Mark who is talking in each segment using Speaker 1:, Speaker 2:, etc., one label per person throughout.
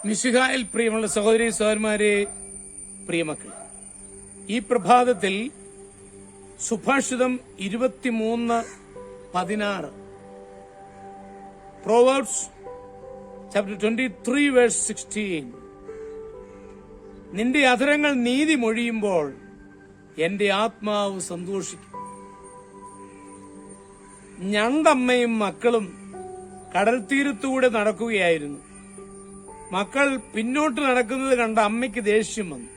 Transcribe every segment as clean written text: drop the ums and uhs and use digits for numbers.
Speaker 1: മിശിഹായിൽ പ്രിയമുള്ള സഹോദരി സഹോദരന്മാരെ, പ്രിയമക്കളെ, ഈ പ്രഭാതത്തിൽ സുഭാഷിതം 23:16 Proverbs chapter 23 verse 16 നിന്റെ അധരങ്ങൾ നീതി മൊഴിയുമ്പോൾ എന്റെ ആത്മാവ് സന്തോഷിക്കും. ഞണ്ടമ്മയും മക്കളും കടൽ തീരത്തൂടെ നടക്കുകയായിരുന്നു. മക്കൾ പിന്നോട്ട് നടക്കുന്നത് കണ്ട അമ്മയ്ക്ക് ദേഷ്യം വന്നു.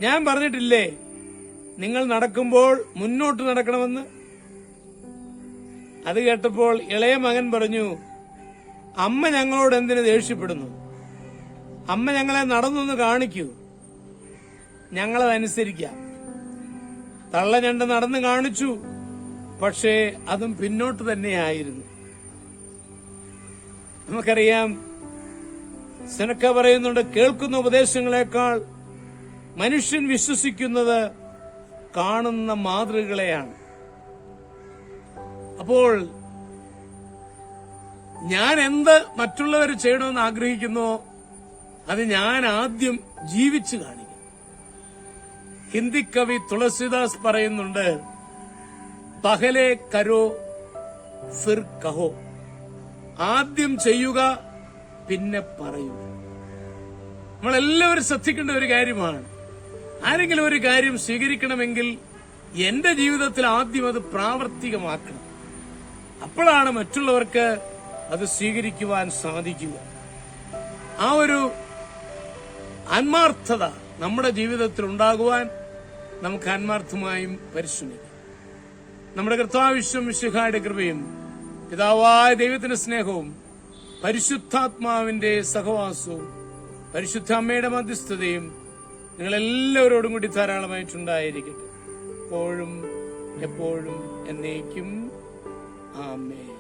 Speaker 1: ഞാൻ പറഞ്ഞിട്ടില്ലേ നിങ്ങൾ നടക്കുമ്പോൾ മുന്നോട്ട് നടക്കണമെന്ന്? അത് കേട്ടപ്പോൾ ഇളയ മകൻ പറഞ്ഞു, അമ്മ ഞങ്ങളോട് എന്തിനു ദേഷ്യപ്പെടുന്നു? അമ്മ ഞങ്ങളെ നടന്നൊന്ന് കാണിക്കൂ, ഞങ്ങളതനുസരിക്കാം. തള്ള ഞണ്ട് നടന്ന് കാണിച്ചു, പക്ഷേ അതും പിന്നോട്ട് തന്നെയായിരുന്നു. നമുക്കറിയാം, സെനക്ക പറയുന്നുണ്ട്, കേൾക്കുന്ന ഉപദേശങ്ങളെക്കാൾ മനുഷ്യൻ വിശ്വസിക്കുന്നത് കാണുന്ന മാതൃകളെയാണ്. അപ്പോൾ ഞാൻ എന്ത് മറ്റുള്ളവർ ചെയ്യണമെന്ന് ആഗ്രഹിക്കുന്നോ അത് ഞാൻ ആദ്യം ജീവിച്ചു കാണിക്കും. ഹിന്ദി കവി തുളസിദാസ് പറയുന്നുണ്ട്, പഹലെ കരോ ഫിർ കഹോ, ആദ്യം ചെയ്യുക പിന്നെ പറയുക. നമ്മളെല്ലാവരും ശ്രദ്ധിക്കേണ്ട ഒരു കാര്യമാണ്, ആരെങ്കിലും ഒരു കാര്യം സ്വീകരിക്കണമെങ്കിൽ എന്റെ ജീവിതത്തിൽ ആദ്യം അത് പ്രാവർത്തികമാക്കണം. അപ്പോഴാണ് മറ്റുള്ളവർക്ക് അത് സ്വീകരിക്കുവാൻ സാധിക്കുക. ആ ഒരു ആത്മാർത്ഥത നമ്മുടെ ജീവിതത്തിൽ ഉണ്ടാകുവാൻ നമുക്ക് ആത്മാർത്ഥമായും പരിശ്രമിക്കാം. നമ്മുടെ കർത്താവിശ്വം മിശിഹായുടെ കൃപയും പിതാവായ ദൈവത്തിന്റെ സ്നേഹവും പരിശുദ്ധാത്മാവിന്റെ സഹവാസവും പരിശുദ്ധ അമ്മയുടെ മധ്യസ്ഥതയും നിങ്ങളെല്ലാവരോടും കൂടി ധാരാളമായിട്ടുണ്ടായിരിക്കട്ടെ, എപ്പോഴും എപ്പോഴും എന്നേക്കും. ആമേൻ.